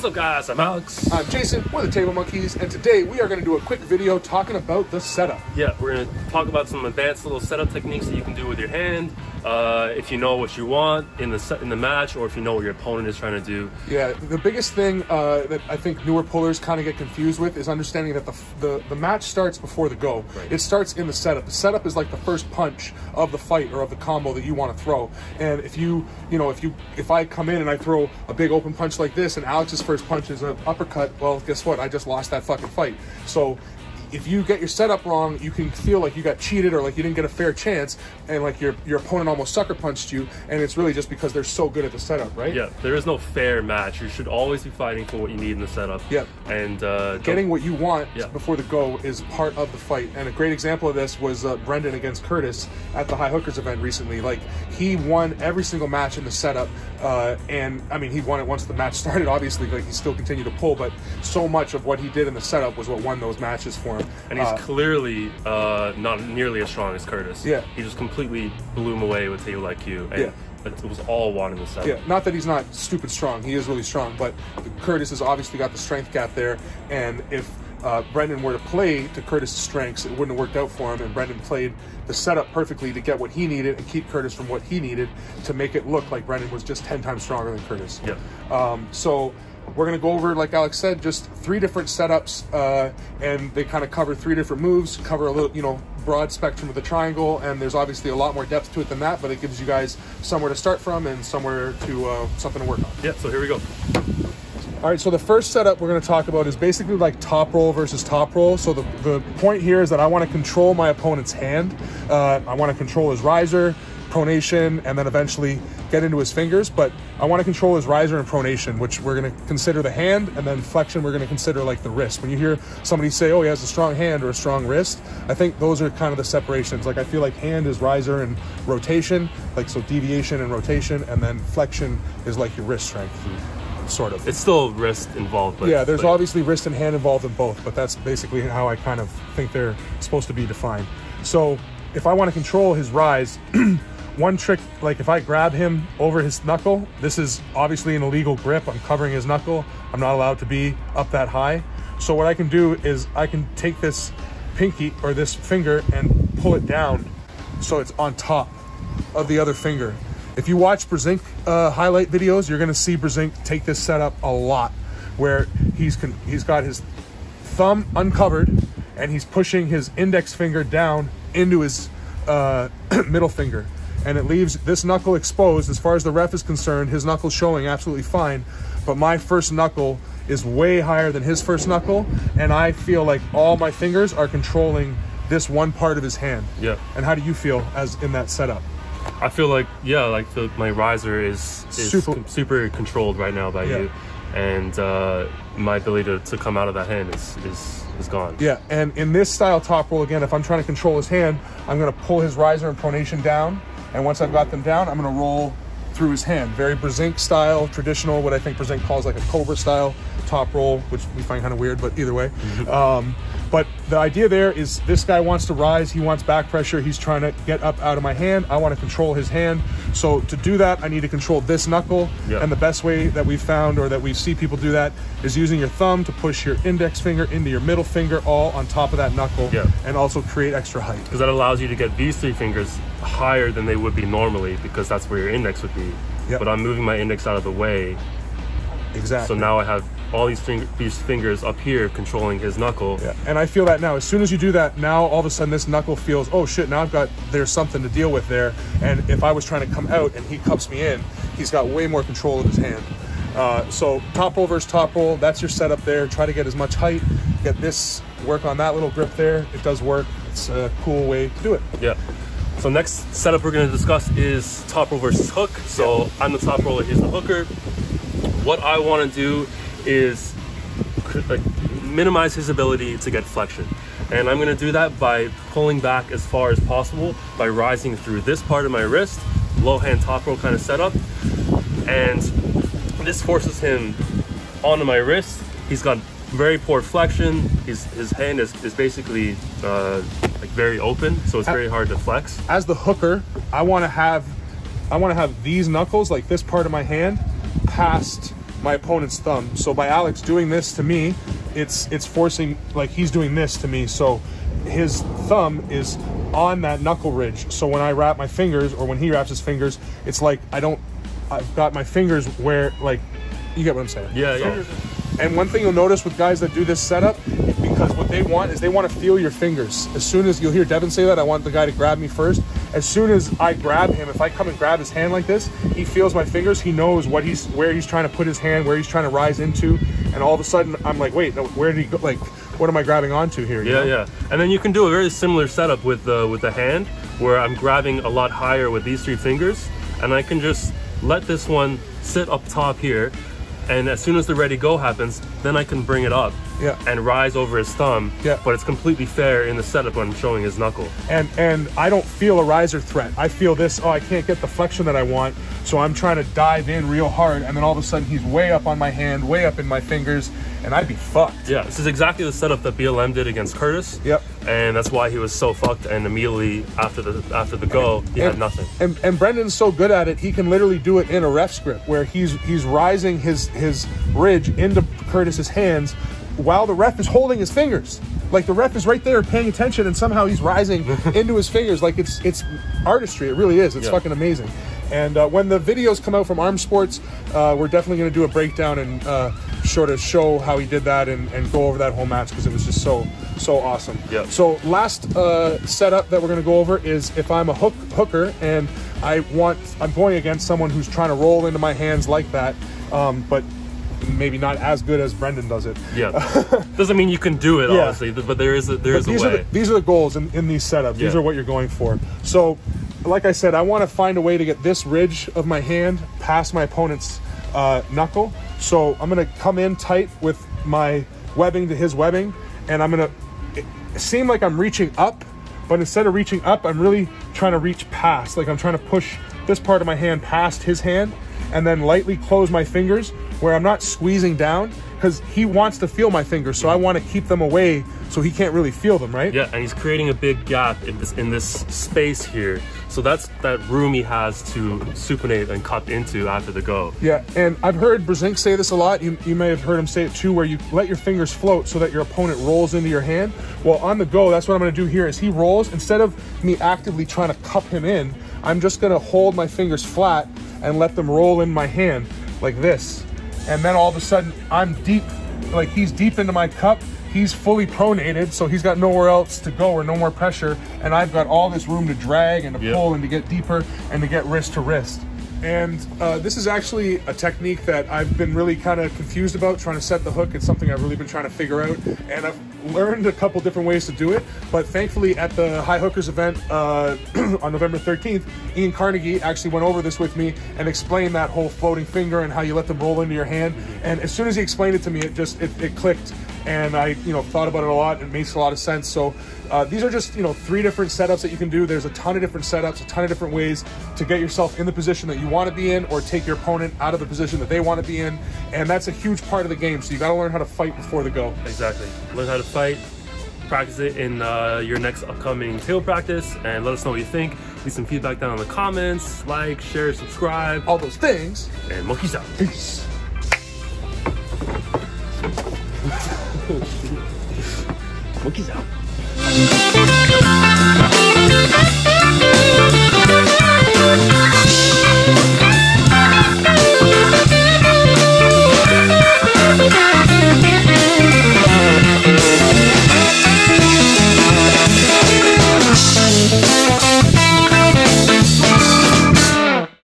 What's up, guys? I'm Alex. I'm Jason. We're the Table Monkeys, and today we are going to do a quick video talking about the setup. Yeah, we're going to talk about some advanced little setup techniques that you can do with your hand. If you know what you want in the match, or if you know what your opponent is trying to do. Yeah, the biggest thing that I think newer pullers kind of get confused with is understanding that the match starts before the go. Right. It starts in the setup. The setup is like the first punch of the fight or of the combo that you want to throw. And if I come in and I throw a big open punch like this, and Alex's first punch is an uppercut, well, guess what? I just lost that fucking fight. So if you get your setup wrong, you can feel like you got cheated or like you didn't get a fair chance, and like your opponent almost sucker punched you, and it's really just because they're so good at the setup, right? Yeah, there is no fair match. You should always be fighting for what you need in the setup. Yeah. And getting what you want before the go is part of the fight. And a great example of this was Brendan against Curtis at the High Hookers event recently. Like, he won every single match in the setup, and I mean, he won it once the match started, obviously. Like, he still continued to pull, but so much of what he did in the setup was what won those matches for him. And he's clearly not nearly as strong as Curtis. Yeah. He just completely blew him away with table IQ. And it was all won in the setup. Yeah, not that he's not stupid strong. He is really strong, but Curtis has obviously got the strength gap there. And if Brendan were to play to Curtis' strengths, it wouldn't have worked out for him. And Brendan played the setup perfectly to get what he needed and keep Curtis from what he needed to make it look like Brendan was just 10 times stronger than Curtis. Yeah. So we're going to go over, like Alex said, just 3 different setups, and they kind of cover 3 different moves, cover a little, broad spectrum of the triangle, and there's obviously a lot more depth to it than that, but it gives you guys somewhere to start from and somewhere to, something to work on. Yeah, so here we go. All right, so the first setup we're going to talk about is basically like top roll versus top roll. So the point here is that I want to control my opponent's hand. I want to control his riser, pronation, and then eventually get into his fingers, but I want to control his riser and pronation, which we're going to consider the hand, and then flexion we're going to consider like the wrist. When you hear somebody say, oh, he has a strong hand or a strong wrist, I think those are kind of the separations. Like, I feel like hand is riser and rotation, like, so deviation and rotation, and then flexion is like your wrist strength. Sort of. It's still wrist involved, but yeah, there's obviously wrist and hand involved in both, but that's basically how I kind of think they're supposed to be defined. So if I want to control his rise, one trick, like if I grab him over his knuckle, this is obviously an illegal grip. I'm covering his knuckle. I'm not allowed to be up that high. So what I can do is I can take this pinky or this finger and pull it down so it's on top of the other finger. If you watch Brzezinski highlight videos, you're going to see Brzezinski take this setup a lot, where he's got his thumb uncovered and he's pushing his index finger down into his middle finger, and it leaves this knuckle exposed. As far as the ref is concerned, his knuckle's showing absolutely fine, but my first knuckle is way higher than his first knuckle, and I feel like all my fingers are controlling this one part of his hand. Yeah. And how do you feel as in that setup? I feel like, yeah, like my riser is super controlled right now by you, and my ability to come out of that hand is gone. Yeah, and in this style top roll, again, if I'm trying to control his hand, I'm going to pull his riser and pronation down, and once I've got them down, I'm going to roll through his hand. Very Brzezinski style, traditional, what I think Brzezinski calls like a cobra style top roll, which we find kind of weird, but either way. But the idea there is this guy wants to rise, he wants back pressure, he's trying to get up out of my hand, I want to control his hand. So to do that, I need to control this knuckle, and the best way that we've found, or that we see people do that, is using your thumb to push your index finger into your middle finger, all on top of that knuckle, and also create extra height. Because that allows you to get these 3 fingers higher than they would be normally, because that's where your index would be. But I'm moving my index out of the way. Exactly. So now I have all these fingers up here controlling his knuckle. Yeah, and I feel that now. As soon as you do that, now all of a sudden this knuckle feels, oh shit, now there's something to deal with there. And if I was trying to come out and he cups me in, he's got way more control of his hand. So top roll versus top roll, that's your setup there. Try to get as much height, get this, work on that little grip there. It does work. It's a cool way to do it. Yeah. So next setup we're going to discuss is top roll versus hook. So I'm the top roller, he's the hooker. What I want to do is minimize his ability to get flexion. And I'm going to do that by pulling back as far as possible, by rising through this part of my wrist, low hand top roll kind of setup. And this forces him onto my wrist. He's got very poor flexion. His hand is basically like very open, so it's very hard to flex. As the hooker, I want to have these knuckles, like this part of my hand, past my opponent's thumb. So by Alex doing this to me, it's forcing, like he's doing this to me. So his thumb is on that knuckle ridge. So when I wrap my fingers, or when he wraps his fingers, it's like I've got my fingers where, like, you get what I'm saying? Yeah, yeah. And one thing you'll notice with guys that do this setup, because what they want is they want to feel your fingers. As soon as, you'll hear Devin say that, I want the guy to grab me first. As soon as I grab him, if I come and grab his hand like this, he feels my fingers. He knows where he's trying to put his hand, where he's trying to rise into. And all of a sudden, I'm like, wait, no, where did he go? Like, what am I grabbing onto here? Yeah, yeah. And then you can do a very similar setup with the hand, where I'm grabbing a lot higher with these 3 fingers, and I can just let this one sit up top here. And as soon as the ready go happens, then I can bring it up and rise over his thumb. Yeah. But it's completely fair in the setup when I'm showing his knuckle. And I don't feel a riser threat. I feel this, oh, I can't get the flexion that I want, so I'm trying to dive in real hard, and then all of a sudden he's way up on my hand, way up in my fingers, and I'd be fucked. Yeah, this is exactly the setup that BLM did against Curtis. Yep. And that's why he was so fucked, and immediately after the go, he had nothing. And Brendan's so good at it, he can literally do it in a ref script, where he's rising his ridge into Curtis's hands while the ref is holding his fingers. Like, the ref is right there paying attention, and somehow he's rising into his fingers. Like, it's artistry. It really is. It's fucking amazing. And when the videos come out from Arm Sports, we're definitely going to do a breakdown and sort of show how he did that and go over that whole match, because it was just so awesome. Yeah. So last setup that we're going to go over is if I'm a hooker and I'm going against someone who's trying to roll into my hands like that, but maybe not as good as Brendan does it. Yeah. Doesn't mean you can do it, honestly, but there is a way. These are the goals in these setups. These are what you're going for. So, like I said, I want to find a way to get this ridge of my hand past my opponent's knuckle. So I'm going to come in tight with my webbing to his webbing, and I'm going to seem like I'm reaching up, but instead of reaching up, I'm really trying to reach past. Like, I'm trying to push this part of my hand past his hand, and then lightly close my fingers, where I'm not squeezing down, because he wants to feel my fingers, so I want to keep them away so he can't really feel them, right? Yeah, and he's creating a big gap in this space here. So that's that room he has to supinate and cut into after the go. Yeah, and I've heard Brzezinski say this a lot. You may have heard him say it too, where you let your fingers float so that your opponent rolls into your hand. Well, on the go, that's what I'm going to do here. Is he rolls, instead of me actively trying to cup him in, I'm just going to hold my fingers flat and let them roll in my hand like this. And then all of a sudden, I'm deep, like he's deep into my cup. He's fully pronated, so he's got nowhere else to go or no more pressure. And I've got all this room to drag and to pull and to get deeper and to get wrist to wrist. And this is actually a technique that I've been really kind of confused about, trying to set the hook. It's something I've really been trying to figure out. And I've learned a couple different ways to do it. But thankfully, at the High Hookers event on November 13th, Ian Carnegie actually went over this with me and explained that whole floating finger and how you let them roll into your hand. And as soon as he explained it to me, it clicked. And I, thought about it a lot. And it makes a lot of sense. So these are just, 3 different setups that you can do. There's a ton of different setups, a ton of different ways to get yourself in the position that you want to be in, or take your opponent out of the position that they want to be in. And that's a huge part of the game. So you got to learn how to fight before the go. Exactly. Learn how to fight. Practice it in your next upcoming tail practice, and let us know what you think. Leave some feedback down in the comments. Like, share, subscribe. All those things. And monkeys out. Peace. Monkeys out.